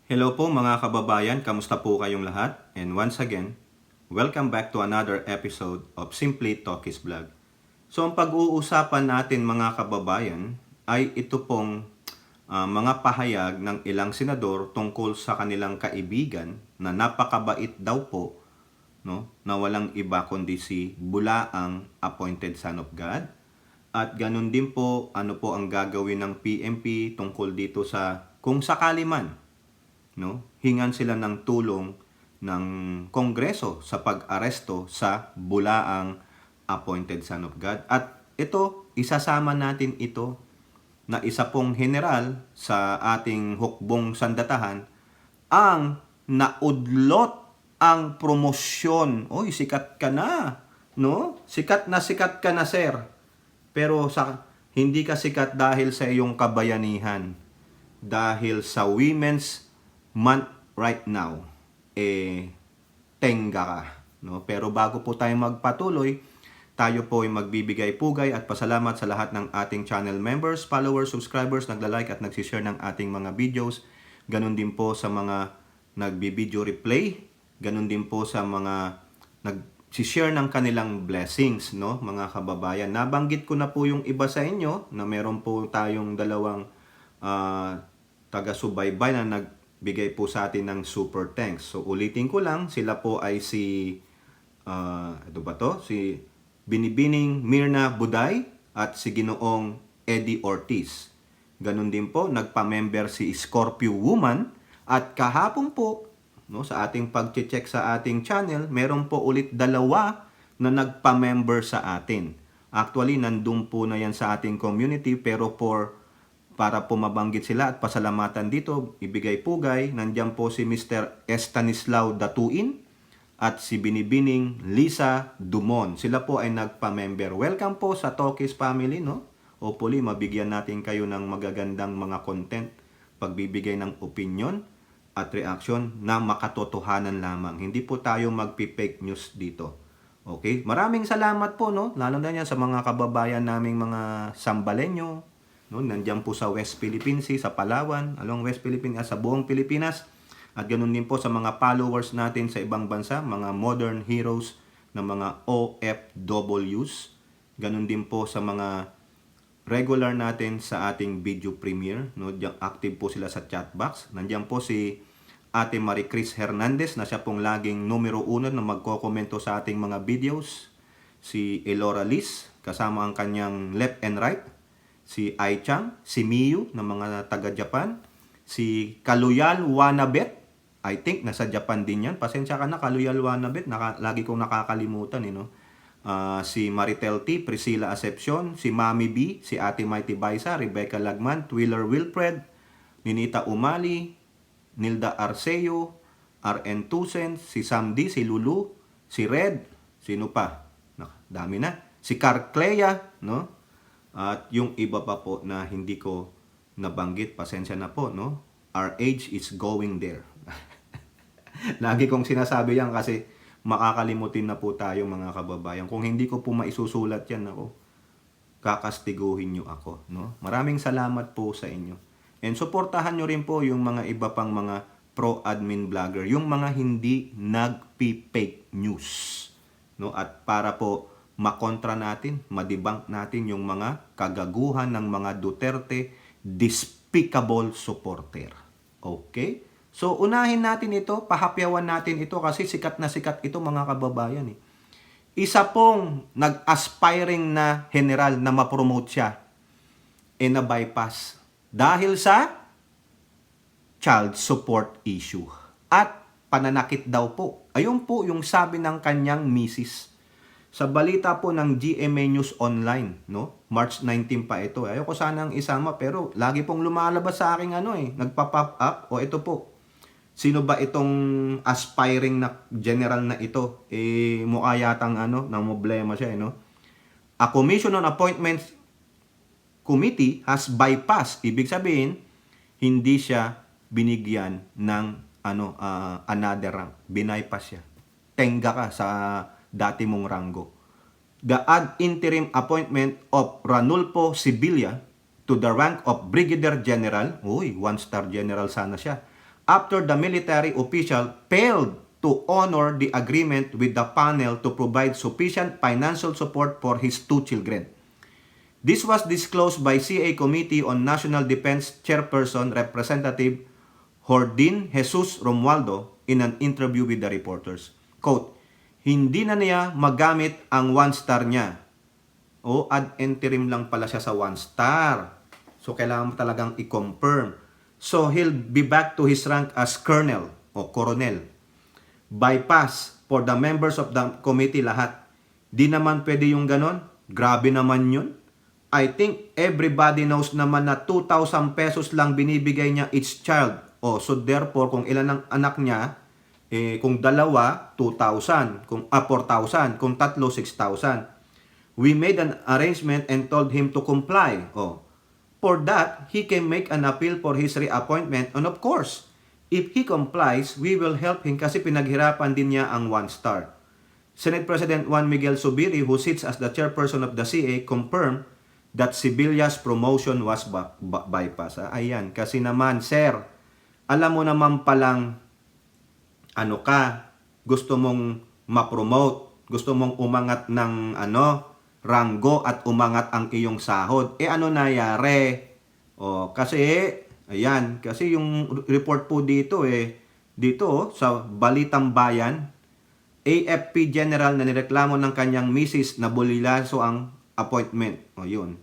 Hello po mga kababayan, kamusta po kayong lahat? And once again, welcome back to another episode of Simply Talkies Vlog. So ang pag-uusapan natin mga kababayan ay ito pong mga pahayag ng ilang senador tungkol sa kanilang kaibigan na napakabait daw po, no, na walang iba kundi si Bulaang Appointed Son of God. At ganun din po, ano po ang gagawin ng PNP tungkol dito sa kung sakali man, no, hingan sila ng tulong ng Kongreso sa pag-aresto sa Bulaang Appointed Son of God. At ito, isasama natin ito na isa pong general sa ating hukbong sandatahan ang naudlot ang promosyon. Oy, sikat ka na, no? Sikat ka na, sir. Pero hindi ka sikat dahil sa iyong kabayanihan, dahil sa Women's Month right now, tengga ka. No? Pero bago po tayo magpatuloy, tayo po ay magbibigay pugay at pasalamat sa lahat ng ating channel members, followers, subscribers, nagla-like at nagsishare ng ating mga videos. Ganun din po sa mga nagbi-video replay. Ganun din po sa mga nag-share ng kanilang blessings, no, mga kababayan. Nabanggit ko na po yung iba sa inyo na meron po tayong dalawang taga-subaybay na nagbigay po sa atin ng super thanks. So ulitin ko lang, sila po ay si ito ba to? Si Binibining Mirna Buday at si Ginoong Eddie Ortiz. Ganun din po, nagpa-member si Scorpio Woman at kahapon po, no, sa ating pag-check sa ating channel, meron po ulit dalawa na nagpa-member sa atin. Actually, nandun po na yan sa ating community pero para po mabanggit sila at pasalamatan dito, ibigay pugay, nandiyan po si Mr. Estanislao Datuin at si Binibining Lisa Dumon. Sila po ay nagpa-member. Welcome po sa Talkies family, no? Hopefully, mabigyan natin kayo ng magagandang mga content, pagbibigay ng opinion at reaction na makatotohanan lamang. Hindi po tayo magpi-fake news dito. Okay? Maraming salamat po, no? Lalo na yan sa mga kababayan naming mga Sambalenyo, no? Nandiyan po sa West Philippine Sea, sa Palawan, along West Philippine Sea, sa buong Pilipinas. At ganun din po sa mga followers natin sa ibang bansa, mga modern heroes ng mga OFWs. Ganun din po sa mga regular natin sa ating video premiere, no? Active po sila sa chat box. Nandiyan po si Ate Marie Chris Hernandez na siya pong laging numero 1 na magkokomento sa ating mga videos. Si Elora Liz, kasama ang kanyang left and right. Si Ai Chang, si Miyu na mga taga-Japan. Si Kaluyal Wanabet, I think nasa Japan din yan. Pasensya ka na, Kaluyal Wanabet, lagi kong nakakalimutan, no? Si Maritel T, Priscilla Acepcion, si Mami B, si Ate Mighty Baisa, Rebecca Lagman, Twiller Wilfred, Ninita Umali, Nilda Arceo, RN Tusen, si Sam D, si Lulu, si Red, sino pa? Dami na. Si Carclea, no? At yung iba pa po na hindi ko nabanggit, pasensya na po, no? Our age is going there. Lagi kong sinasabi yan kasi makakalimutin na po tayo mga kababayan. Kung hindi ko po maisusulat yan, ako, kakastiguhin nyo ako, no? Maraming salamat po sa inyo. And suportahan nyo rin po yung mga iba pang mga pro-admin vlogger, yung mga hindi nagpi-fake news, no? At para po makontra natin, madebunk natin yung mga kagaguhan ng mga Duterte despicable supporter. Okay? So, unahin natin ito, pahapyawan natin ito kasi sikat na sikat ito mga kababayan. Isa pong nag-aspiring na general na ma-promote siya na-bypass dahil sa child support issue at pananakit daw po. Ayun po yung sabi ng kanyang misis. Sa balita po ng GMA News Online, no? March 19 pa ito. Ayoko sanang isama pero lagi pong lumalabas sa aking nagpa-pop up. O ito po. Sino ba itong aspiring na general na ito? Mukha yatang ng problema siya, no? A Commission on Appointments Committee has bypassed. Ibig sabihin, hindi siya binigyan ng another rank. Binaypass siya. Tengga ka sa dati mong ranggo. The ad interim appointment of Ranulfo Sibilia to the rank of Brigadier General, 1-star general sana siya, after the military official failed to honor the agreement with the panel to provide sufficient financial support for his 2 children. This was disclosed by CA Committee on National Defense Chairperson Representative Jordin Jesus Romualdo in an interview with the reporters. Quote, hindi na niya magamit ang 1-star niya. O ad interim lang pala siya sa 1-star. So kailangan mo talagang i-confirm. So he'll be back to his rank as colonel o coronel. Bypass for the members of the committee lahat. Di naman pwede yung ganon. Grabe naman yun. I think everybody knows naman na 2,000 pesos lang binibigay niya each child. Oh, so therefore, kung ilan ang anak niya, kung dalawa, 2,000. Kung 4,000. Kung tatlo, 6,000. We made an arrangement and told him to comply. Oh, for that, he can make an appeal for his reappointment. And of course, if he complies, we will help him kasi pinaghirapan din niya ang 1-star. Senate President Juan Miguel Zubiri, who sits as the chairperson of the CA, confirmed that Sibilla's promotion was bypass. Ayan, kasi naman, sir, alam mo naman palang, gusto mong ma-promote, gusto mong umangat ng, ranggo at umangat ang iyong sahod. Ano nangyari? Kasi, ayan, kasi yung report po dito, dito, sa Balitang Bayan, AFP General na nireklamo ng kanyang misis na bulilaso ang appointment. Yun.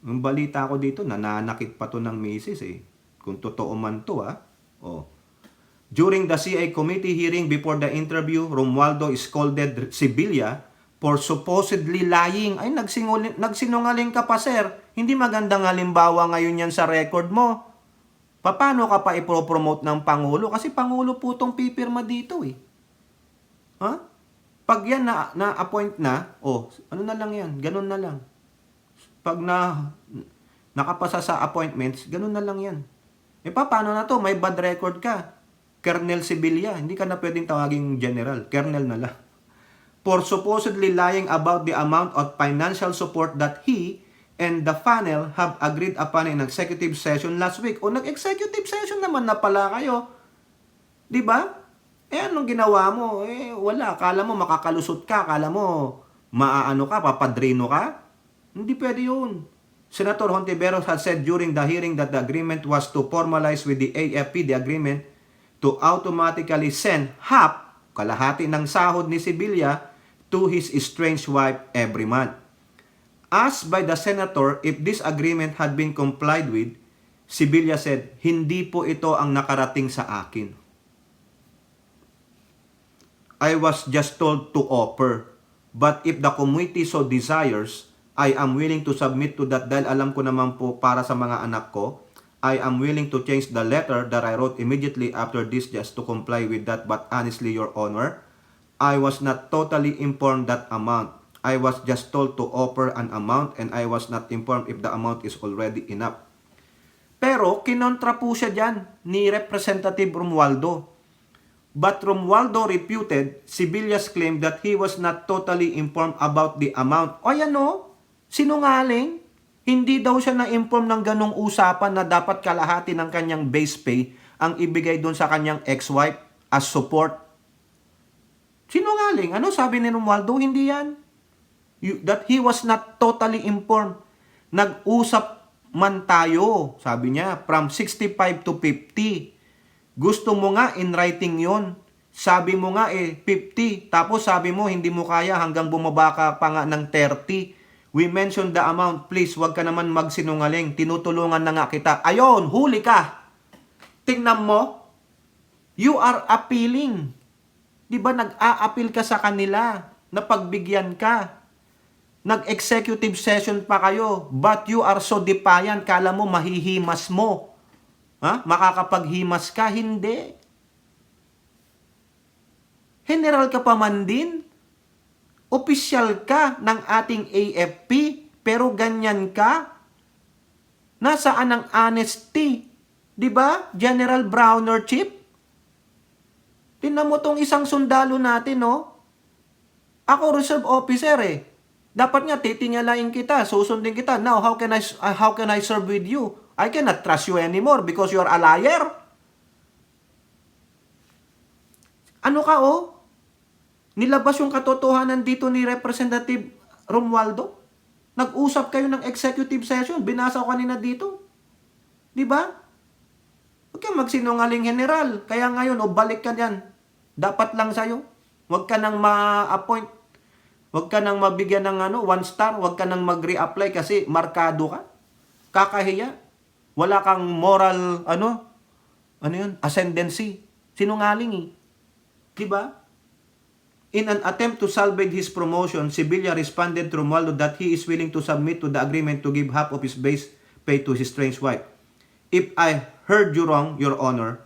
Yung balita ko dito, nananakit pa to ng misis Kung totoo man to During the CA committee hearing before the interview, Romualdo scolded Sibilla for supposedly lying. Ay, nagsinungaling ka pa, sir. Hindi magandang halimbawa ngayon yan sa record mo. Paano ka pa ipropromote ng Pangulo? Kasi Pangulo po itong pipirma dito Pag yan na-appoint na, ano na lang yan, ganun na lang. Pag nakapasa sa appointments, ganun na lang yan. Paano na to? May bad record ka. Colonel Sibilla, hindi ka na pwedeng tawaging general. Colonel na lang. For supposedly lying about the amount of financial support that he and the panel have agreed upon in executive session last week. Nag-executive session naman na pala kayo. Diba? Anong ginawa mo? Wala. Kala mo makakalusot ka. Kala mo maaano ka, papadrino ka? Hindi pwede yun. Senator Hontiveros had said during the hearing that the agreement was to formalize with the AFP the agreement to automatically send half, kalahati ng sahod ni Sibilla, to his estranged wife every month. Asked by the senator if this agreement had been complied with, Sibilla said, hindi po ito ang nakarating sa akin. I was just told to offer. But if the committee so desires, I am willing to submit to that dahil alam ko naman po para sa mga anak ko. I am willing to change the letter that I wrote immediately after this just to comply with that. But honestly, Your Honor, I was not totally informed that amount. I was just told to offer an amount and I was not informed if the amount is already enough. Pero kinontra po siya dyan ni Representative Romualdo. But Romualdo refuted Sibilla's claim that he was not totally informed about the amount. Sinungaling. Hindi daw siya na-inform ng ganong usapan na dapat kalahati ng kanyang base pay ang ibigay doon sa kanyang ex-wife as support. Sinungaling. Ano sabi ni Romualdo? Hindi yan. That he was not totally informed. Nag-usap man tayo, sabi niya, from 65 to 50. Gusto mo nga in writing yon. Sabi mo nga 50. Tapos sabi mo hindi mo kaya hanggang bumaba ka pa nga ng 30. We mentioned the amount. Please, wag ka naman magsinungaling. Tinutulungan na nga kita. Ayon, huli ka. Tingnan mo. You are appealing. Di ba nag-a-appeal ka sa kanila? Napagbigyan ka. Nag-executive session pa kayo. But you are so defiant. Kala mo mahihimas mo. Makakapaghimas ka? Hindi. General ka pa man din. Opisyal ka ng ating AFP, pero ganyan ka? Nasaan ang honesty? Di ba? General Browner Chief? Tingnan mo tong isang sundalo natin, Ako reserve officer Dapat nga titingalain kita, susundin kita. Now, how can I serve with you? I cannot trust you anymore because you are a liar. Ano ka, oh? Nilabas yung katotohanan dito ni Representative Romualdo. Nag-usap kayo ng executive session. Binasa ko kanina dito. Di ba? Huwag kang magsinungaling, General. Kaya ngayon, balik ka yan. Dapat lang sa'yo. Huwag ka nang ma-appoint. Huwag ka nang mabigyan ng 1 star. Huwag ka nang mag-reapply kasi markado ka. Kakahiya. Wala kang moral, ascendancy. Sinungaling eh. Diba? In an attempt to salvage his promotion, Sibilya responded to Romualdo that he is willing to submit to the agreement to give half of his base pay to his strange wife. If I heard you wrong, Your Honor,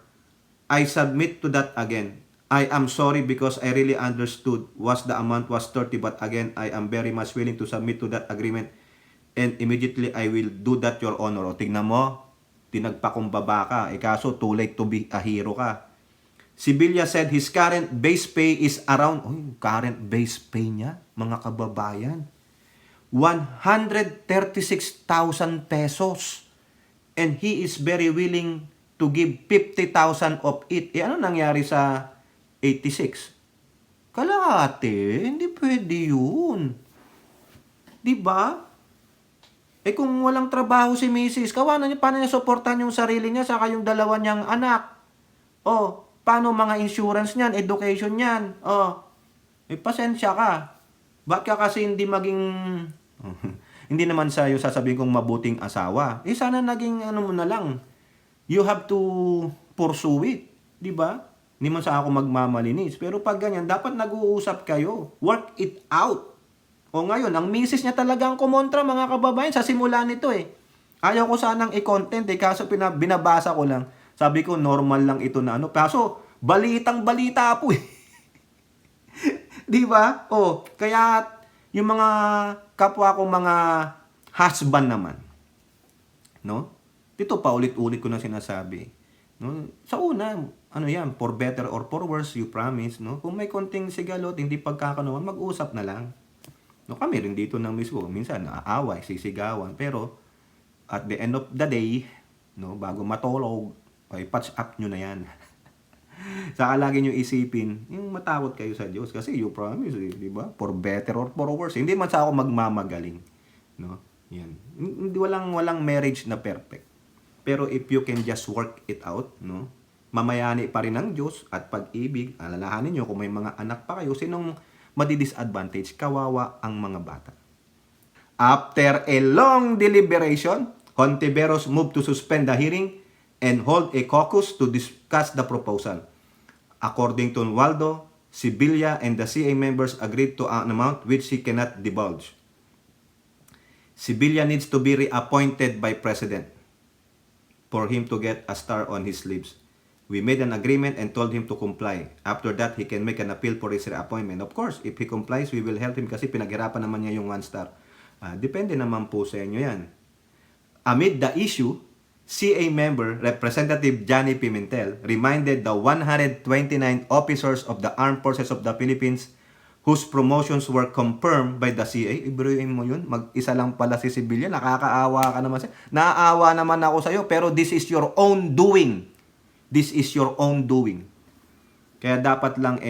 I submit to that again. I am sorry because I really understood was the amount was 30, but again, I am very much willing to submit to that agreement and immediately I will do that, Your Honor. O, tignan mo, tinagpakumbaba ka. Kaso, too late to be a hero ka. Sibilya said his current base pay is around, current base pay niya, mga kababayan, 136,000 pesos. And he is very willing to give 50,000 of it. Ano nangyari sa 86? Kalahati, hindi pwede yun. Diba? Kung walang trabaho si Mrs., paano niya suportahan yung sarili niya saka yung dalawa niyang anak? Paano mga insurance niyan, education niyan? Pasensya ka. Ba't ka kasi hindi maging, hindi naman sa'yo sasabihin kong mabuting asawa. Sana naging mo na lang. You have to pursue it. Diba? Hindi man sa ako magmamalinis. Pero pag ganyan, dapat nag-uusap kayo. Work it out. Ngayon, ang misis niya talagang kumontra, mga kababayan, sa simula nito eh. Ayaw ko sanang i-content kaso binabasa ko lang. Sabi ko, normal lang ito na Kaso, balitang-balita po eh. Di ba? Kaya, yung mga kapwa ko mga husband naman, dito pa ulit-ulit ko na sinasabi. Sa una, for better or for worse, you promise, Kung may konting sigalot, hindi pagkakanuan, mag-usap na lang. Kami rin dito ng mismo, minsan naaaway, sisigawan, pero at the end of the day, bago matulog, patch up nyo na yan. Saka lagi nyo isipin, yung matakot kayo sa Diyos, kasi you promise, di ba? For better or for worse. Hindi man sa ako magmamagaling. Yan. Walang marriage na perfect. Pero if you can just work it out, mamayani pa rin ng Diyos at pag-ibig, alalahanin nyo kung may mga anak pa kayo, sinong madi-disadvantage? Kawawa ang mga bata. After a long deliberation, Hontiveros moved to suspend the hearing and hold a caucus to discuss the proposal. According to Romualdo, Sibilya and the CA members agreed to an amount which he cannot divulge. Sibilya needs to be reappointed by President for him to get a star on his sleeves. We made an agreement and told him to comply. After that, he can make an appeal for his reappointment. Of course, if he complies, we will help him kasi pinaghirapan naman niya yung 1 star. Depende naman po sa inyo yan. Amid the issue, CA member Representative Johnny Pimentel reminded the 129 officers of the Armed Forces of the Philippines whose promotions were confirmed by the CA. Ibruin mo yun, mag-isa lang pala si Sibilya, nakakaawa ka naman siya. Naaawa naman ako sa'yo, pero this is your own doing. This is your own doing. Kaya dapat lang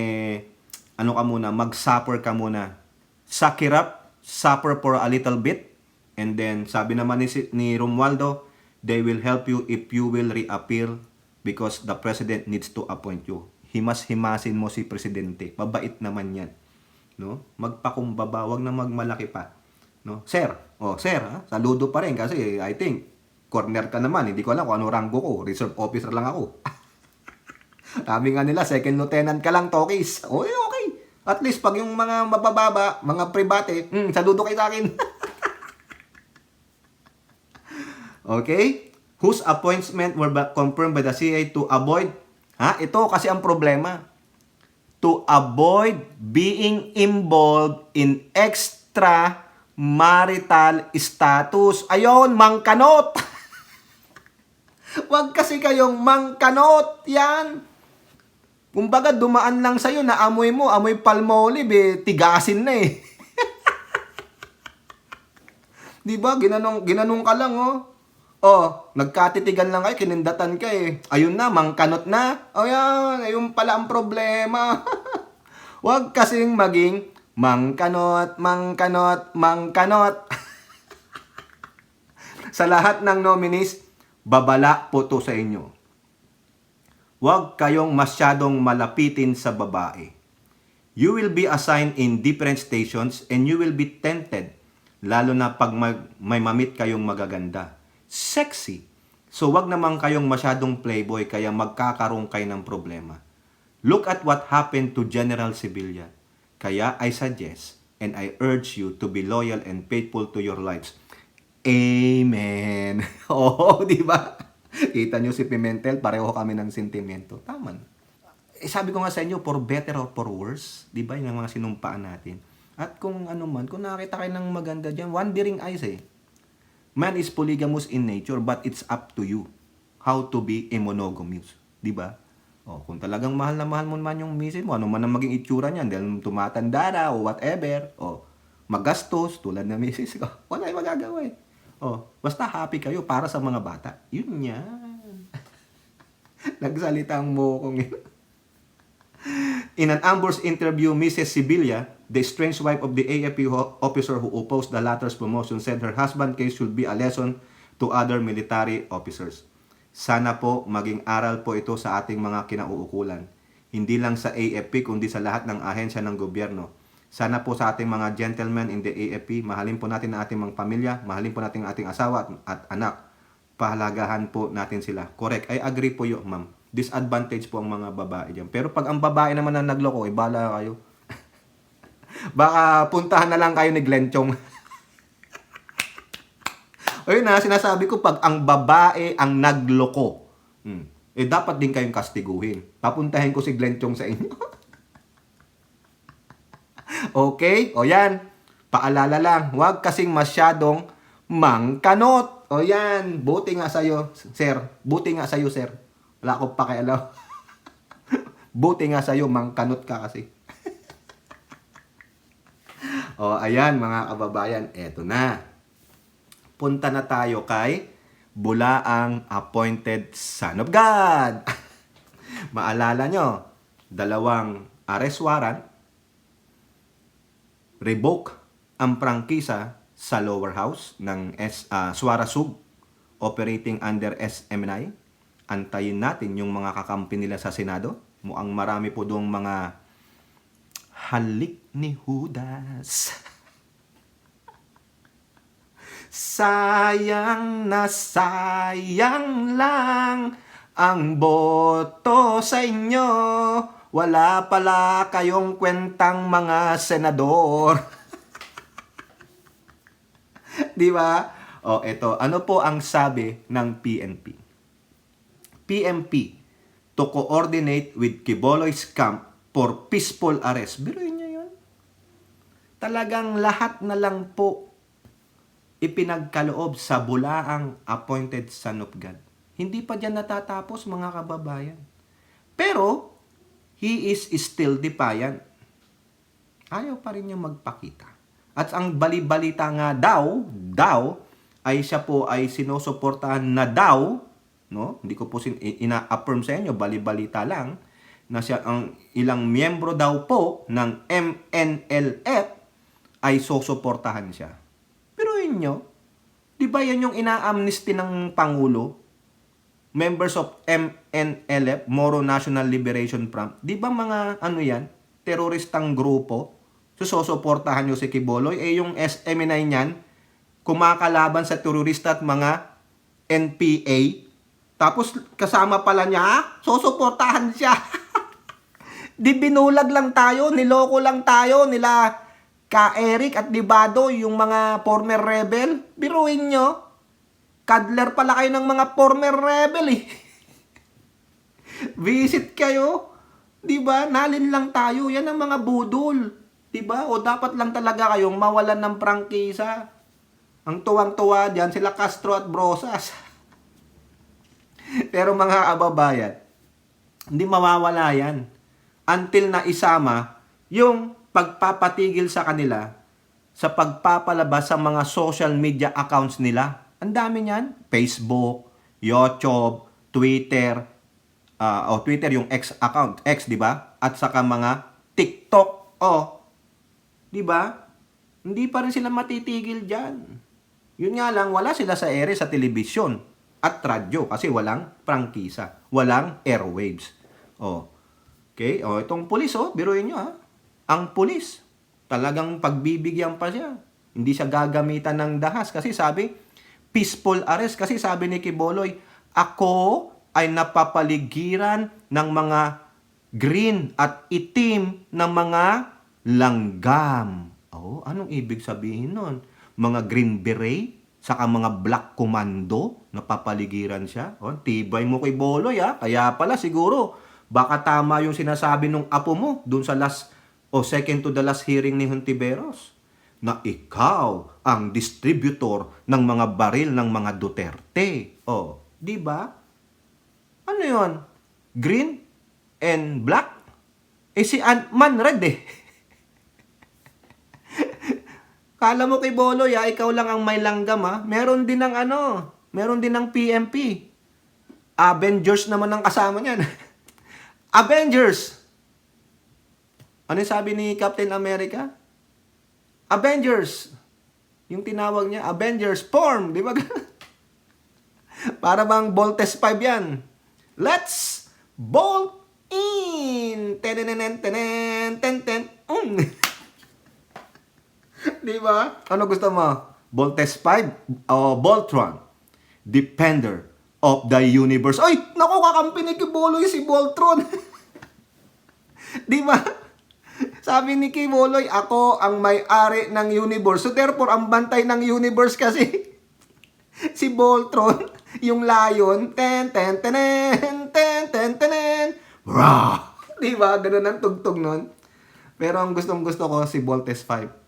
mag-suffer ka muna. Suck it up, suffer for a little bit, and then sabi naman ni Romualdo, they will help you if you will reappear because the president needs to appoint you. Himas-himasin mo si presidente. Mabait naman yan. Magpakumbaba, wag na magmalaki pa. Sir, sir, saludo pa rin kasi I think corner ka naman. Hindi ko alam kung ano ranggo ko. Reserve officer lang ako. Sabi nga nila, second lieutenant ka lang, Tokis. Okay. At least pag yung mga mabababa, mga pribate, saludo kayo sa akin. Okay? Whose appointment were confirmed by the CA to avoid, ito kasi ang problema. To avoid being involved in extra marital status. Ayon, mangkanot. Wag kasi kayong mangkanot. Yan. Kumbaga, dumaan lang sa'yo na amoy mo, amoy palmolive, tigasin na eh. Diba? Ginanong ka lang, Oh, nagkatitigan lang kayo, kinindatan ka eh. Ayun na, mangkanot na. O yan, ayun pala ang problema. Huwag kasing maging mangkanot, mangkanot, mangkanot. Sa lahat ng nominees, babala po to sa inyo. Huwag kayong masyadong malapitin sa babae. You will be assigned in different stations and you will be tempted, lalo na pag may mamit kayong magaganda. Sexy. So wag naman kayong masyadong playboy kaya magkakaroon kayo ng problema. Look at what happened to General Sibilya. Kaya I suggest and I urge you to be loyal and faithful to your lives. Amen. Oo, di ba? Kita nyo si Pimentel, pareho kami ng sentimento. Tama. Sabi ko nga sa inyo, for better or for worse, di ba, yung mga sinumpaan natin. At kung ano man, kung nakakita kayo ng maganda dyan, wandering eyes eh. Man is polygamous in nature, but it's up to you how to be a monogamous. Di ba? O, kung talagang mahal na mahal mo man yung misis mo, ano man ang maging itsura niyan, dahil tumatanda na o whatever, o magastos tulad na misis ko, wala yung magagawa eh. O, basta happy kayo para sa mga bata. Yun yan. Nagsalitang mo kong yun. In an ambush interview, Mrs. Sibilya, the estranged wife of the AFP officer who opposed the latter's promotion, said her husband's case should be a lesson to other military officers. Sana po maging aral po ito sa ating mga kinauukulan. Hindi lang sa AFP kundi sa lahat ng ahensya ng gobyerno. Sana po sa ating mga gentlemen in the AFP, mahalin po natin ang ating mga pamilya, mahalin po natin ang ating asawa at anak. Pahalagahan po natin sila. Correct. I agree po yun, ma'am. Disadvantage po ang mga babae dyan. Pero pag ang babae naman ang nagloko, bala kayo. Baka puntahan na lang kayo ni Glenn Chong. Ayun na, sinasabi ko, pag ang babae ang nagloko, dapat din kayong kastiguhin. Papuntahin ko si Glenn Chong sa inyo. Okay? O yan, paalala lang, huwag kasing masyadong mangkanot. O yan, buti nga sa'yo, sir. Buti nga sa'yo, sir. Wala akong pakialam. Buti nga sa'yo, mangkanot ka kasi. O, ayan mga kababayan, eto na. Punta na tayo kay Bulaang Appointed Son of God. Maalala nyo, 2 arrest warrant, revoke ang prangkisa sa lower house ng Suara Sub operating under SMNI. Antayin natin yung mga kakampi nila sa Senado. Mukhang marami po doong mga halik ni Judas. Sayang na sayang lang ang boto sa inyo. Wala pala kayong kwentang mga senador. Di ba? O, eto. Ano po ang sabi ng PNP? PMP to coordinate with Quiboloy's camp for peaceful arrest. Biruin niyo yun. Talagang lahat na lang po ipinagkaloob sa Bulaang Appointed Son of God. Hindi pa dyan natatapos mga kababayan. Pero, he is still defiant. Ayaw pa rin niya magpakita. At ang balibalita nga daw, ay siya po ay sinusuportahan na daw, no? Hindi ko po ina-affirm sa inyo, balibalita lang, na siya ang ilang miyembro daw po ng MNLF ay susuportahan siya. Pero inyo, di ba yan yung ina-amnesty ng Pangulo? Members of MNLF, Moro National Liberation Front, di ba mga ano yan, teroristang grupo? Susuportahan nyo si Quiboloy, yung SMNI niyan, kumakalaban sa terorista at mga NPA, tapos kasama pala niya, susuportahan siya. Di binulag lang tayo, niloko lang tayo, nila Ka Eric at Dibado, yung mga former rebel. Biruin nyo, cuddler pala kayo ng mga former rebel eh. Visit kayo, di ba? Nalin lang tayo, yan ang mga budol. Di ba? O dapat lang talaga kayong mawalan ng prangkisa. Ang tuwang-tuwa diyan sila Castro at Brosas. Pero mga kababayan, hindi mawawala yan until na isama yung pagpapatigil sa kanila sa pagpapalabas sa mga social media accounts nila. Ang dami niyan. Facebook, YouTube, Twitter, Twitter yung X account, X, di ba? At saka mga TikTok, di ba? Hindi pa rin sila matitigil diyan. Yun nga lang, wala sila sa ere sa telebisyon at radyo kasi walang prangkisa, walang airwaves. Okay? Itong pulis, biruin nyo, ang pulis, talagang pagbibigyan pa siya. Hindi siya gagamitan ng dahas kasi sabi, peaceful arrest. Kasi sabi ni Quiboloy, ako ay napapaligiran ng mga green at itim na mga langgam. Anong ibig sabihin nun? Mga green beret, saka mga black commando, napapaligiran siya. Tibay mo Quiboloy, Kaya pala siguro, baka tama yung sinasabi nung apo mo dun sa second to the last hearing ni Hontiveros na ikaw ang distributor ng mga baril ng mga Duterte. Di ba? Ano yon? Green and black? Si Man Red Kala mo Quiboloy, ikaw lang ang may langgam, Meron din ng meron din ng PMP. Avengers naman ang kasama niyan. Avengers! Ano sabi ni Captain America? Avengers! Yung tinawag niya, Avengers form, di ba? Para bang Voltes 5 yan. Let's bolt in! Tenenen, tenen, ten, ten, Di ba? Ano gusto mo? Voltes 5 o Voltron? Defender of the universe. Ay! Naku, kakampi ni Quiboloy si Voltron. Di ba? Sabi ni Quiboloy, ako ang may-ari ng universe. So therefore, ang bantay ng universe kasi si Voltron, yung lion, ten, ten, tenen, ten, ten, tenen, rah! Di ba? Ganun ang tugtog nun. Pero ang gustong-gusto ko si Voltes 5.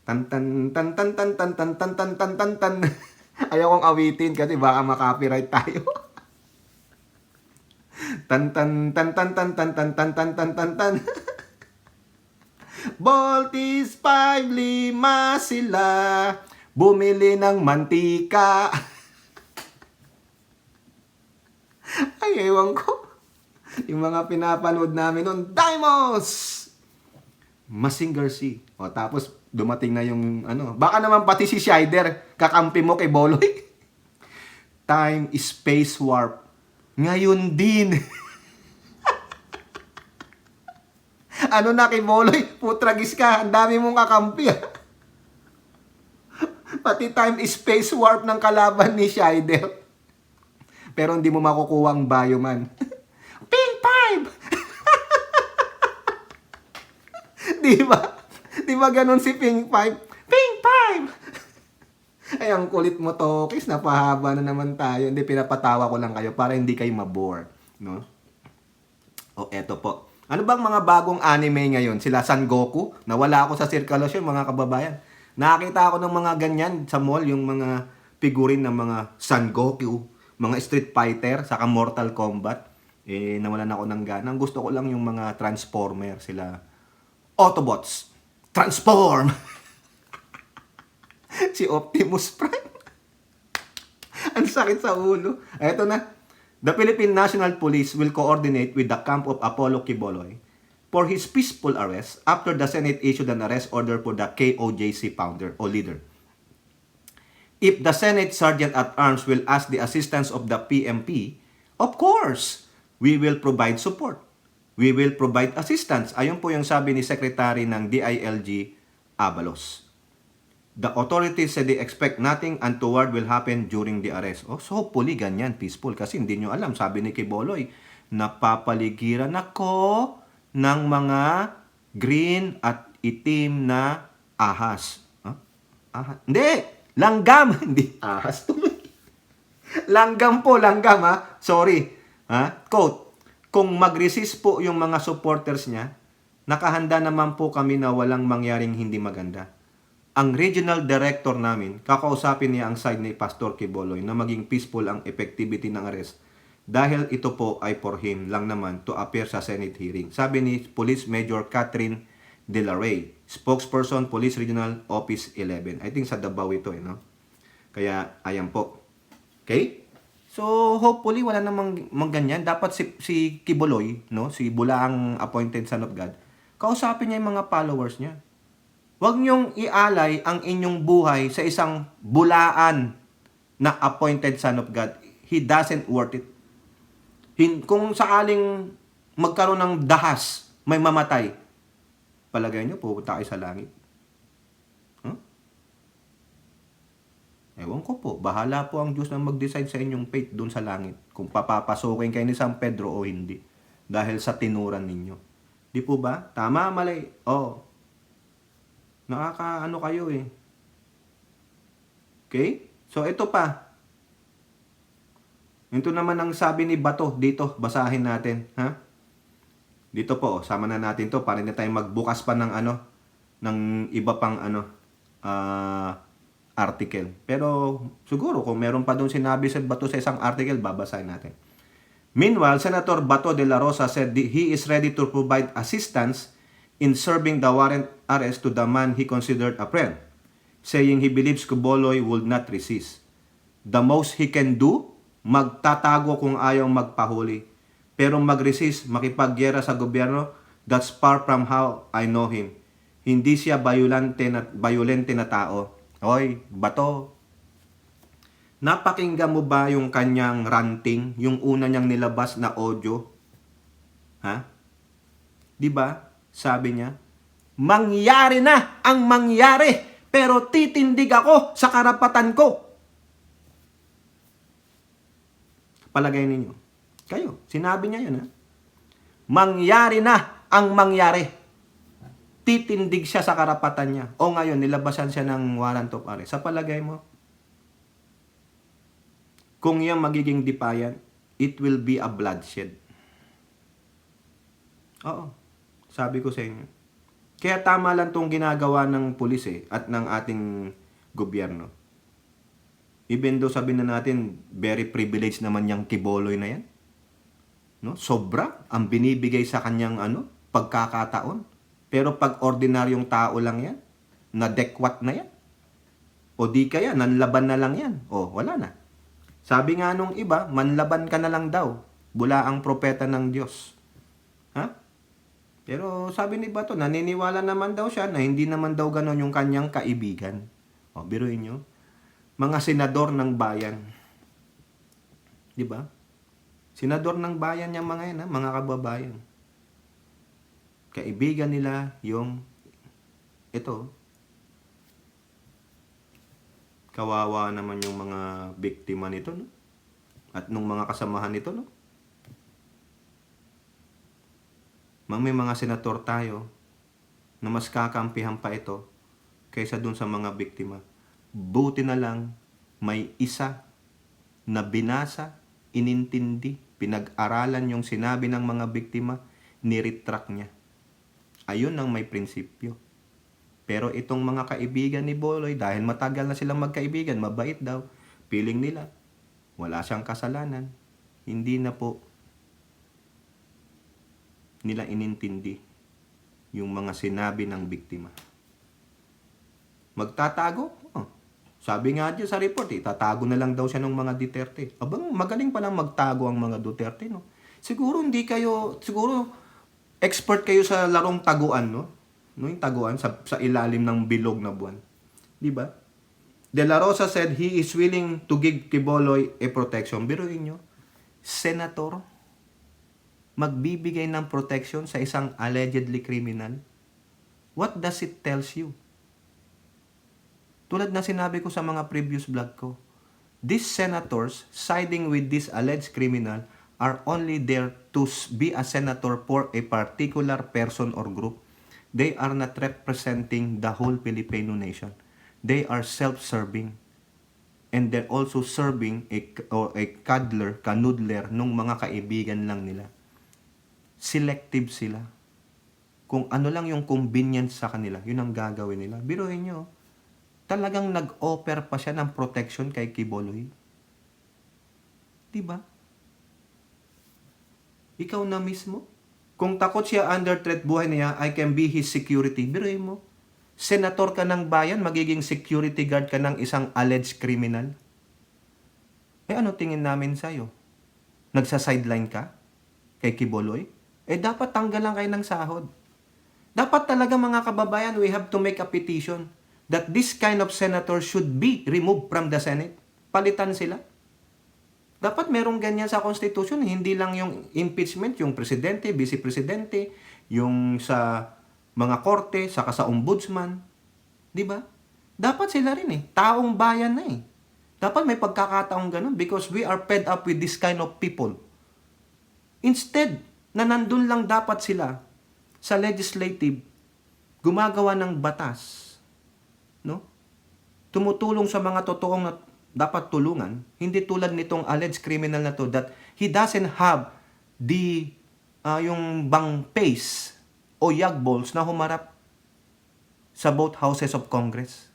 Tan tan tan tan tan tan tan tan tan tan tan tan. Ayaw kong awitin kasi baka makopyright tayo. Tan tan tan tan tan tan tan tan tan tan tan tan. Voltes 5, 5 sila. Bumili ng mantika. Ay, ewan ko. Yung mga pinapanood namin noon, Dimos! Mazinger Z. Tapos dumating na yung baka naman pati si Shider kakampi mo Quiboloy. Time, space warp. Ngayon din. Ano na Quiboloy? Putragis ka. Ang dami mong kakampi. Pati time, space warp ng kalaban ni Shider. Pero hindi mo makukuha ang bioman. Pink pipe! Di ba? Di ba ganun si Pink Pipe? Pink Pipe! Ay, ang kulit mo, Tokis. Napahaba na naman tayo. Hindi, pinapatawa ko lang kayo para hindi kayo mabore. No? Eto po. Ano bang mga bagong anime ngayon? Sila Son Goku? Nawala ako sa sirkulasyon, mga kababayan. Nakakita ako ng mga ganyan sa mall, yung mga figurine ng mga Son Goku, mga Street Fighter, saka Mortal Kombat. Nawalan ako ng gana. Ang gusto ko lang yung mga Transformer, sila Autobots. Transform! Si Optimus Prime. Ang sakit sa ulo. Eto na. The Philippine National Police will coordinate with the camp of Apollo Quiboloy for his peaceful arrest after the Senate issued an arrest order for the KOJC founder o leader. If the Senate Sergeant-at-Arms will ask the assistance of the PMP, of course, we will provide support. We will provide assistance. Ayun po yung sabi ni Secretary ng DILG, Abalos. The authorities said they expect nothing untoward will happen during the arrest. So hopefully ganyan, peaceful. Kasi hindi nyo alam, sabi ni Quiboloy, napapaligiran ako ng mga green at itim na ahas. Ahas? Hindi! Langgam! Hindi, ahas tuloy. Langgam po, langgam Sorry. Quote, kung mag-resist po yung mga supporters niya, nakahanda naman po kami na walang mangyaring hindi maganda. Ang regional director namin, kakausapin niya ang side ni Pastor Quiboloy na maging peaceful ang effectivity ng arrest dahil ito po ay for him lang naman to appear sa Senate hearing. Sabi ni Police Major Catherine De La Rey, spokesperson Police Regional Office 11. I think sa Davao ito no? Kaya ayan po. Okay? So, hopefully, wala namang ganyan. Dapat si Kibuloy, no? Si Bulaang appointed son of God, kausapin niya yung mga followers niya. Huwag niyong ialay ang inyong buhay sa isang bulaan na appointed son of God. He doesn't worth it. Kung sakaling magkaroon ng dahas, may mamatay, palagay niyo, pupunta kayo sa langit. Huh? Ewan ko po, bahala po ang Diyos na mag-decide sa inyong fate doon sa langit. Kung papapasukin kayo ni San Pedro o hindi. Dahil sa tinuran ninyo. Di po ba? Tama, mali. Oh. Nakakaano kayo eh. Okay? So ito pa. Ito naman ang sabi ni Bato dito. Basahin natin. Ha? Dito po, sama na natin to para hindi tayo magbukas pa ng ng iba pang article. Pero siguro kung meron pa doon sinabi sa Bato sa isang article, babasahin natin. Meanwhile, Senator Bato de la Rosa said he is ready to provide assistance in serving the warrant arrest to the man he considered a friend, saying he believes Quiboloy would not resist. The most he can do, magtatago kung ayaw magpahuli. Pero mag-resist, makipagyera sa gobyerno, that's far from how I know him. Hindi siya violente na tao. Oy, Bato, napakinggan mo ba yung kanyang ranting, yung una niyang nilabas na audio? Ha? Di ba? Sabi niya, mangyari na ang mangyari, pero titindig ako sa karapatan ko. Palagay ninyo. Kayo, sinabi niya yun, ha? Mangyari na ang mangyari. Titindig siya sa karapatan niya. O ngayon, nilabasan siya ng warrant of arrest. Sa palagay mo, kung yan magiging defiant, it will be a bloodshed. Oo. Sabi ko sa inyo. Kaya tama lang itong ginagawa ng pulis at ng ating gobyerno. Even though sabihin na natin, very privileged naman yung Quiboloy na yan. No? Sobra ang binibigay sa kanyang pagkakataon. Pero pag ordinaryong tao lang yan, na dekwat na yan. O di kaya, nanlaban na lang yan. O, wala na. Sabi nga nung iba, manlaban ka na lang daw. Bula ang propeta ng Diyos. Ha? Pero sabi ni Bato, naniniwala naman daw siya na hindi naman daw ganon yung kanyang kaibigan. O, biruin nyo. Mga senador ng bayan. Di ba? Senador ng bayan yung mga yan, mga kababayan. Kaibigan nila yung ito. Kawawa naman yung mga biktima nito, no? At nung mga kasamahan nito, no? May mga senator tayo na mas kakampihan pa ito kaysa dun sa mga biktima. Buti na lang may isa na binasa, inintindi, pinag-aralan yung sinabi ng mga biktima, ni-retract niya. Ayun ang may prinsipyo. Pero itong mga kaibigan ni Boloy, dahil matagal na silang magkaibigan, mabait daw, feeling nila, wala siyang kasalanan, hindi na po nila inintindi yung mga sinabi ng biktima. Magtatago? Oh. Sabi nga dyan sa report, tatago na lang daw siya ng mga Duterte. Abang, magaling palang magtago ang mga Duterte, no? Siguro expert kayo sa larong taguan, no? No, yung taguan sa ilalim ng bilog na buwan. Di ba? De la Rosa said he is willing to give Quiboloy a protection. Biruin nyo, senator, magbibigay ng protection sa isang allegedly criminal. What does it tells you? Tulad na sinabi ko sa mga previous vlog ko, these senators siding with this alleged criminal are only there to be a senator for a particular person or group. They are not representing the whole Filipino nation. They are self-serving. And they're also serving a kanudler nung mga kaibigan lang nila. Selective sila. Kung ano lang yung convenience sa kanila, yun ang gagawin nila. Biruin nyo, talagang nag-offer pa siya ng protection kay Quiboloy. Diba? Ikaw na mismo. Kung takot siya under threat buhay niya, I can be his security. Biruin mo. Senator ka ng bayan, magiging security guard ka ng isang alleged criminal. ano tingin namin sa'yo? Nagsa-sideline ka kay Quiboloy? Dapat tanggalan kayo ng sahod. Dapat talaga mga kababayan, we have to make a petition that this kind of senator should be removed from the Senate. Palitan sila. Dapat merong ganyan sa Constitution, hindi lang yung impeachment, yung presidente, vice-presidente, yung sa mga korte, saka sa ombudsman. Di ba? Dapat sila rin taong bayan na Dapat may pagkakataong ganun because we are fed up with this kind of people. Instead, na nandun lang dapat sila sa legislative, gumagawa ng batas, no? Tumutulong sa mga totoong na dapat tulungan, hindi tulad nitong alleged criminal na to that he doesn't have the yung bang pace o yagballs na humarap sa both houses of Congress.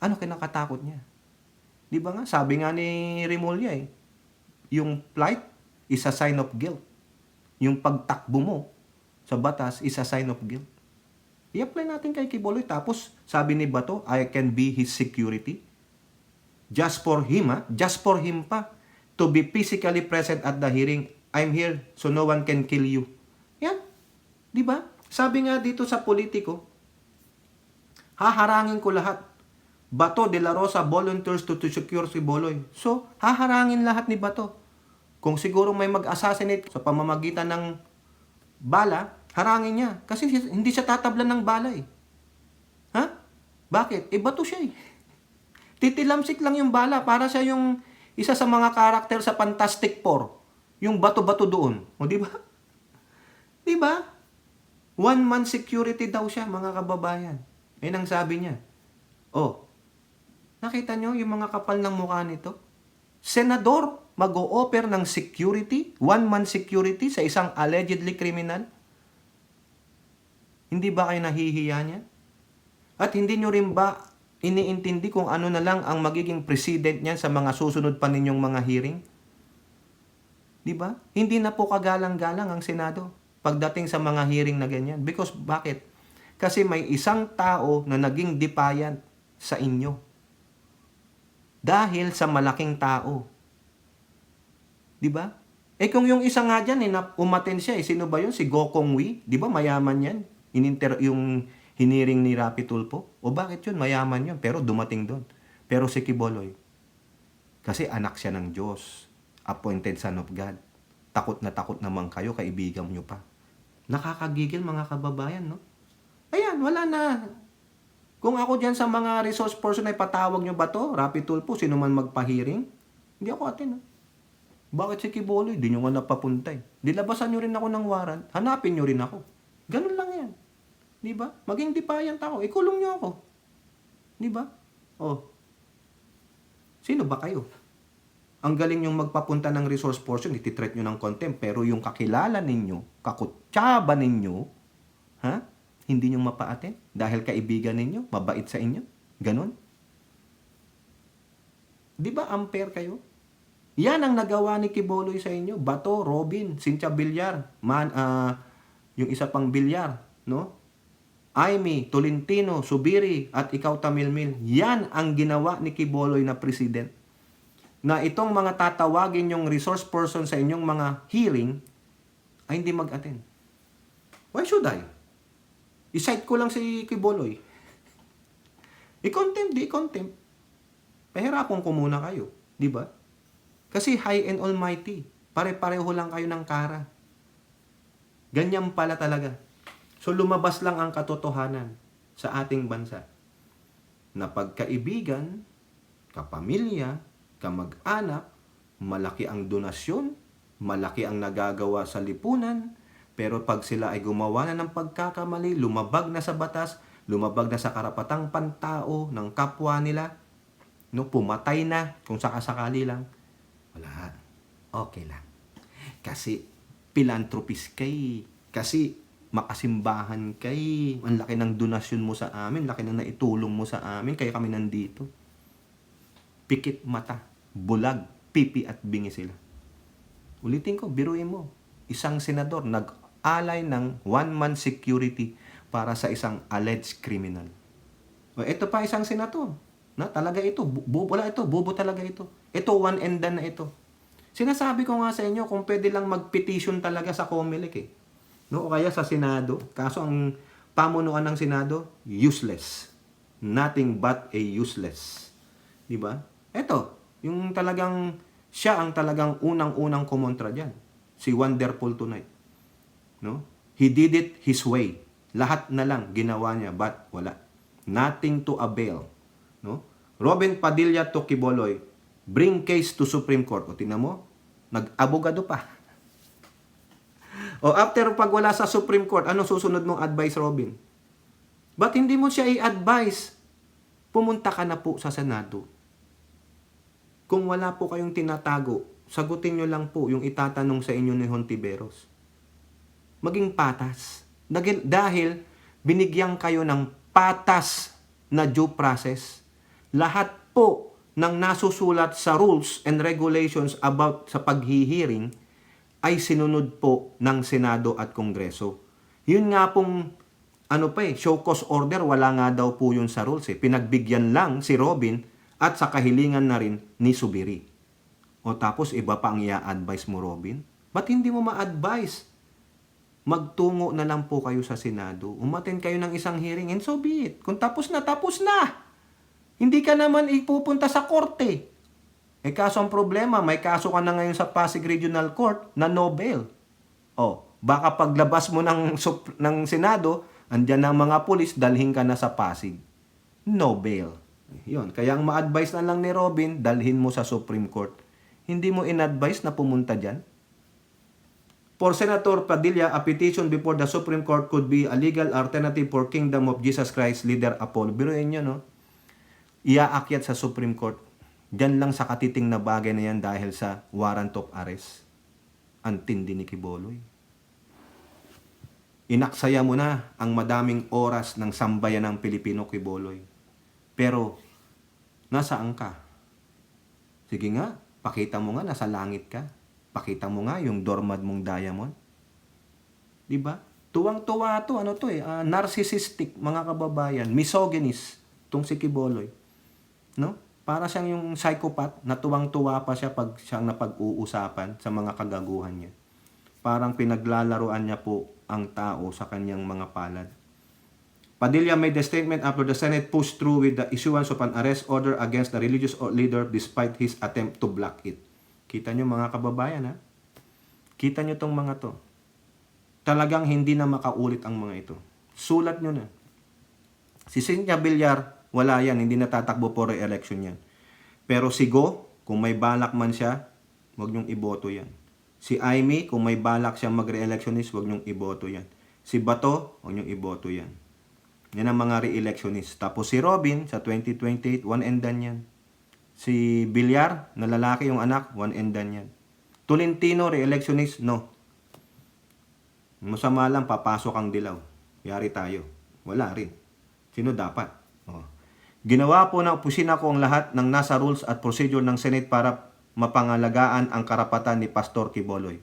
Ano kinakatakot niya? Di ba nga? Sabi nga ni Remulla yung flight is a sign of guilt. Yung pagtakbo mo sa batas is a sign of guilt. I-apply natin kay Quiboloy. Tapos, sabi ni Bato, I can be his security. Just for him, just for him pa. To be physically present at the hearing. I'm here so no one can kill you. Yan. Di ba? Sabi nga dito sa politiko, haharangin ko lahat. Bato de la Rosa volunteers to secure si Boloy. So, haharangin lahat ni Bato. Kung siguro may mag-assassinate sa pamamagitan ng bala, harangin niya. Kasi hindi siya tatablan ng bala Ha? Bakit? Bato siya Titilamsik lang yung bala. Para siya yung isa sa mga karakter sa Fantastic Four. Yung bato-bato doon. O, di ba? Di ba? One-man security daw siya, mga kababayan. Yan ang sabi niya. Nakita nyo yung mga kapal ng mukha nito? Senador, mag-o-offer ng security, one-man security sa isang allegedly criminal? Hindi ba kayo nahihiya niya? At hindi nyo rin ba iniintindi kung ano na lang ang magiging president niyan sa mga susunod pa ninyong mga hearing? Di ba? Hindi na po kagalang-galang ang Senado pagdating sa mga hearing na ganyan. Because bakit? Kasi may isang tao na naging defiant sa inyo. Dahil sa malaking tao. Di ba? Kung yung isa nga dyan, umaten siya, sino ba yun? Si Gokong Wei? Di ba? Mayaman yan. Yung hiniring ni Rapi Tulfo. O bakit yun? Mayaman yun. Pero dumating doon. Pero si Quiboloy, kasi anak siya ng Diyos. Appointed son of God. Takot naman kayo, kaibigan nyo pa. Nakakagigil mga kababayan, no? Ayan, wala na. Kung ako dyan sa mga resource person ay patawag nyo ba to? Rapi Tulfo, sino man magpa-hearing? Hindi ako atin. Bakit si Quiboloy? Di nyo nga napapunta Dilabasan nyo rin ako ng warrant. Hanapin nyo rin ako. Ganun lang yan. Di ba? Maging defiant ako. Ikulong nyo ako. Di ba? Sino ba kayo? Ang galing yung magpapunta ng resource person, ititreat nyo ng contempt. Pero yung kakilala ninyo, kakutsaba ninyo, hindi nyo mapaatin dahil kaibigan ninyo, mabait sa inyo. Ganon. Di ba unfair kayo? Yan ang nagawa ni Quiboloy sa inyo. Bato, Robin, Cynthia Villar, yung isa pang Villar, no? Aimee, Tolentino, Subiri, at ikaw Tamilmil. Yan ang ginawa ni Quiboloy na president. Na itong mga tatawagin yung resource person sa inyong mga hearing ay hindi mag-attend. Why should I? I-cite ko lang si Quiboloy. I-contempt. Pahirapon ko muna kayo. Di ba? Kasi high and almighty. Pare-pareho lang kayo ng kara. Ganyan pala talaga. So lumabas lang ang katotohanan sa ating bansa. Na pagkaibigan, kapamilya, kamag-anak, malaki ang donasyon, malaki ang nagagawa sa lipunan, pero pag sila ay gumawa na ng pagkakamali, lumabag na sa batas, lumabag na sa karapatang pantao ng kapwa nila, pumatay na kung sakasakali lang, wala. Okay lang. Kasi philanthropist kay, kasi makasimbahan kay, ang laki ng donasyon mo sa amin, laki ng naitulong mo sa amin, kaya kami nandito. Pikit mata, bulag, pipi at bingi sila. Ulitin ko, biruin mo. Isang senador nag-alay ng one-man security para sa isang alleged criminal. Ito pa isang senador. Talaga ito, bobo talaga ito. Ito, one and done na ito. Sinasabi ko nga sa inyo, kung pwede lang mag-petition talaga sa COMELEC eh. No? O kaya sa Senado. Kaso ang pamunuan ng Senado, useless. Nothing but a useless. Diba? Ito, yung talagang, siya ang talagang unang-unang kumontra dyan. Si Wonderful Tonight. No? He did it his way. Lahat na lang ginawa niya, but wala. Nothing to avail. No? Robin Padilla to Quiboloy, bring case to Supreme Court. O tingnan mo, nag-abogado pa. O after pag wala sa Supreme Court, ano susunod mong advice, Robin? Ba't hindi mo siya i-advise? Pumunta ka na po sa Senado. Kung wala po kayong tinatago, sagutin nyo lang po yung itatanong sa inyo ni Hontiveros. Maging patas. Dahil binigyan kayo ng patas na due process. Lahat po ng nasusulat sa rules and regulations about sa paghihiring ay sinunod po ng Senado at Kongreso. Yun nga pong show cause order, wala nga daw po yun sa rules eh. Pinagbigyan lang si Robin at sa kahilingan na rin ni Subiri. O tapos iba pa ang i-advise mo, Robin? Ba't hindi mo ma-advise? Magtungo na lang po kayo sa Senado. Umattend kayo ng isang hearing and so be it. Kung tapos na, tapos na. Hindi ka naman ipupunta sa korte. Eh kaso ang problema, may kaso ka na ngayon sa Pasig Regional Court na no bail. O, baka paglabas mo ng Senado, andyan ang mga pulis, dalhin ka na sa Pasig. No bail. Yun. Kaya ang ma-advise na lang ni Robin, dalhin mo sa Supreme Court. Hindi mo in-advise na pumunta dyan? For Senator Padilla, a petition before the Supreme Court could be a legal alternative for Kingdom of Jesus Christ leader Apollo. Biruin nyo, no? Iaakyat sa Supreme Court. Diyan lang sa katiting na bagay na yan dahil sa warrant of arrest. Ang tindi ni Quiboloy. Inaksaya mo na ang madaming oras ng sambayan ng Pilipino, Quiboloy. Pero, nasaan ka? Sige nga, pakita mo nga, nasa langit ka. Pakita mo nga yung doormat mong diamond. Diba? Tuwang-tuwa to, narcissistic, mga kababayan, misogynist, tong si Quiboloy. No? Para siyang yung psychopath na tuwang-tuwa pa siya pag siyang napag-uusapan sa mga kagaguhan niya. Parang pinaglalaruan niya po ang tao sa kanyang mga palad. Padilla made the statement after the Senate pushed through with the issuance of an arrest order against the religious leader despite his attempt to block it. Kita nyo mga kababayan, ha? Kita nyo tong mga to. Talagang hindi na makaulit ang mga ito. Sulat nyo na. Si Cynthia Villar, wala yan. Hindi natatakbo for re-election yan. Pero si Go, kung may balak man siya, huwag nyong iboto yan. Si Amy, kung may balak siyang mag-re-electionist, huwag nyong iboto yan. Si Bato, huwag nyong iboto yan. Yan ang mga re-electionist. Tapos si Robin, sa 2028, one and done yan. Si Villar, na lalaki yung anak, one and done yan. Tolentino, re-electionist, no. Masama lang, papasok ang dilaw. Yari tayo. Wala rin. Sino dapat? Oh. Ginawa po ng opisina ko ang lahat ng nasa rules at procedure ng Senate para mapangalagaan ang karapatan ni Pastor Quiboloy.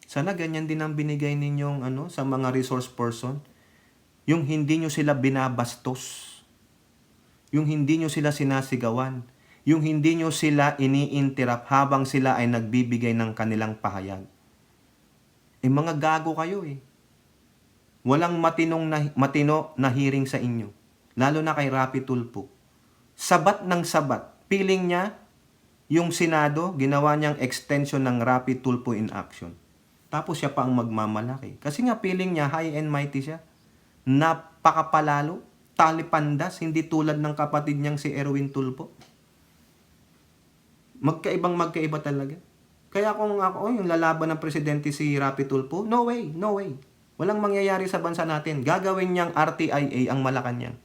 Sana ganyan din ang binigay ninyong sa mga resource person. Yung hindi nyo sila binabastos. Yung hindi nyo sila sinasigawan. Yung hindi nyo sila ini-interrupt habang sila ay nagbibigay ng kanilang pahayag. Mga gago kayo eh. Walang matino na hearing sa inyo. Lalo na kay Rapi Tulfo. Sabat ng sabat. Piling niya, yung Senado, ginawa niyang extension ng Rapi Tulfo in action. Tapos siya pa ang magmamalaki. Kasi nga piling niya, high and mighty siya. Napakapalalo. Talipandas, hindi tulad ng kapatid niyang si Erwin Tulfo. Magkaiba talaga. Kaya kung ako, yung lalaban ng presidente si Rapi Tulfo, no way, no way. Walang mangyayari sa bansa natin. Gagawin niyang RTIA ang Malacanang.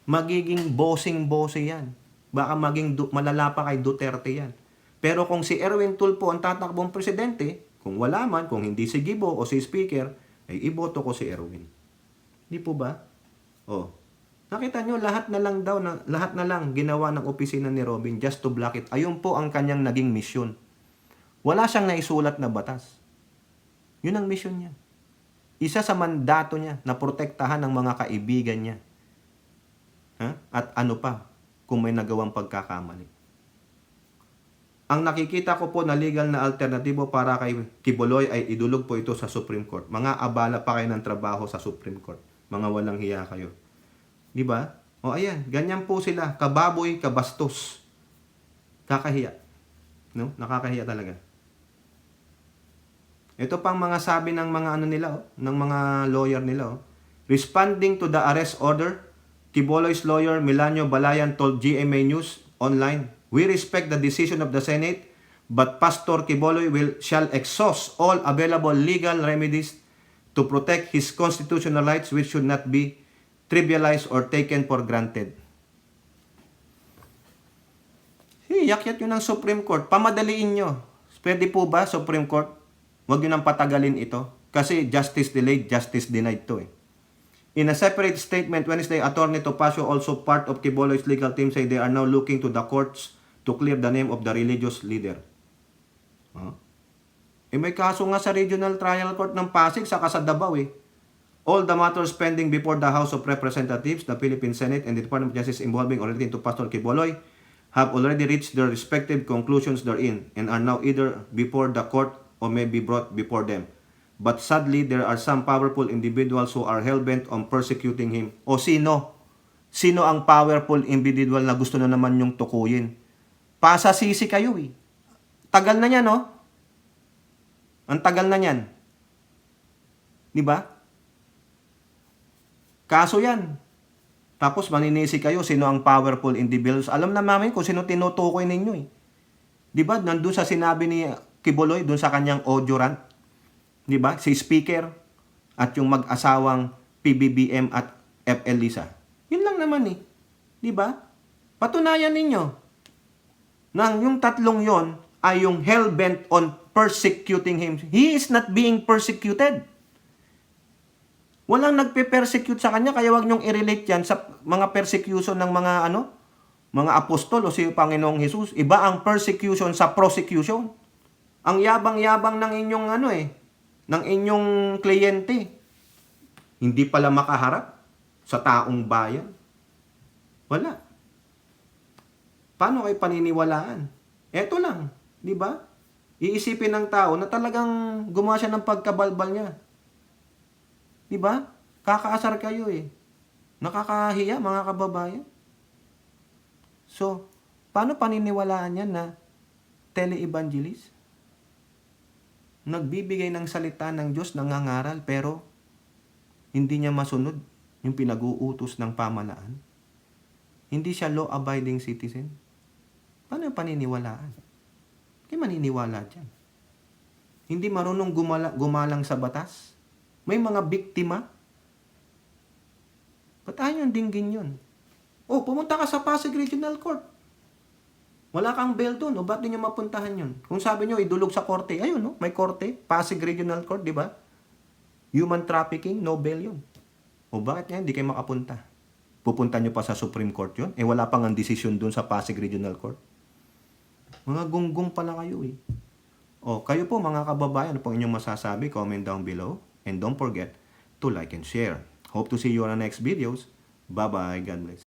Magiging bossing-bossy yan. Baka maging malala pa kay Duterte yan. Pero kung si Erwin Tulfo ang tatakbong presidente, kung wala man, kung hindi si Gibo o si Speaker, ay iboto ko si Erwin. Di po ba? Oh. Nakita nyo, lahat na lang ginawa ng opisina ni Robin just to block it. Ayun po ang kanyang naging misyon. Wala siyang naisulat na batas. Yun ang misyon niya. Isa sa mandato niya na protektahan ang mga kaibigan niya. At ano pa, kung may nagawang pagkakamali. Ang nakikita ko po na legal na alternatibo para kay Kibuloy ay idulog po ito sa Supreme Court. Mga abala pa kayo ng trabaho sa Supreme Court. Mga walang hiya kayo. Di ba? O ayan, ganyan po sila. Kababoy, kabastos. Kakahiya. No? Nakakahiya talaga. Ito pang mga sabi ng mga ano nila, ng mga lawyer nila. Responding to the arrest order, Kibuloy's lawyer Melanio Balayan told GMA News Online, "We respect the decision of the Senate, but Pastor Kibuloy shall exhaust all available legal remedies to protect his constitutional rights, which should not be trivialized or taken for granted." Yakyat yun ng Supreme Court. Pamadaliin nyo. Pwede po ba, Supreme Court? Huwag nyo nang patagalin ito. Kasi justice delayed, justice denied to eh. In a separate statement Wednesday, Attorney Topacio, also part of Kibuloy's legal team, say they are now looking to the courts to clear the name of the religious leader. May kaso nga sa Regional Trial Court ng Pasig, saka sa Davao eh. All the matters pending before the House of Representatives, the Philippine Senate, and the Department of Justice involving or relating to Pastor Kibuloy have already reached their respective conclusions therein and are now either before the court or may be brought before them. But sadly, there are some powerful individuals who are hell-bent on persecuting him. O sino? Sino ang powerful individual na gusto na naman yung tukuyin? Pasasisi kayo eh. Tagal na yan, no? Ang tagal na yan. Di ba? Kaso yan. Tapos maninisi kayo sino ang powerful individuals. Alam na namin kung sino tinutukoy ninyo eh. Di ba? Nandun sa sinabi ni Kibuloy, dun sa kanyang audio rant. Di ba? Si Speaker at yung mag-asawang PBBM at FL Lisa. Yun lang naman eh. Di ba? Patunayan ninyo nang yung tatlong yon ay yung hell-bent on persecuting him. He is not being persecuted. Walang nagpe-persecute sa kanya, kaya wag niyong i-relate yan sa mga persecution ng mga mga apostol o si Panginoong Hesus. Iba ang persecution sa prosecution. Ang yabang-yabang ng inyong ng inyong kliyente. Hindi pala makaharap sa taong bayan. Wala. Paano kayo paniniwalaan? Eto lang, di ba? Iisipin ng tao na talagang gumawa siya ng pagkabalbal niya. Di ba? Kakaasar kayo eh. Nakakahiya mga kababayan. So, paano paniniwalaan yan na tele-evangelist? Nagbibigay ng salita ng Diyos, nangangaral, pero hindi niya masunod yung pinag-uutos ng pamalaan. Hindi siya law-abiding citizen. Paano yung paniniwalaan? Kaya maniniwala dyan. Hindi marunong gumalang sa batas. May mga biktima. Ba't ayaw dinggin yun? O, pumunta ka sa Pasig Regional Court. Wala kang bail doon. O, ba't di nyo mapuntahan yun? Kung sabi nyo, idulog sa korte. Ayun, no? May korte. Pasig Regional Court, di ba? Human trafficking, no bail yun. O, bakit nga hindi kayo makapunta? Pupunta nyo pa sa Supreme Court yun? Eh, wala pang ang desisyon doon sa Pasig Regional Court. Mga gunggong pala kayo eh. O, kayo po mga kababayan, ano pong inyong masasabi? Comment down below. And don't forget to like and share. Hope to see you on the next videos. Bye-bye. God bless.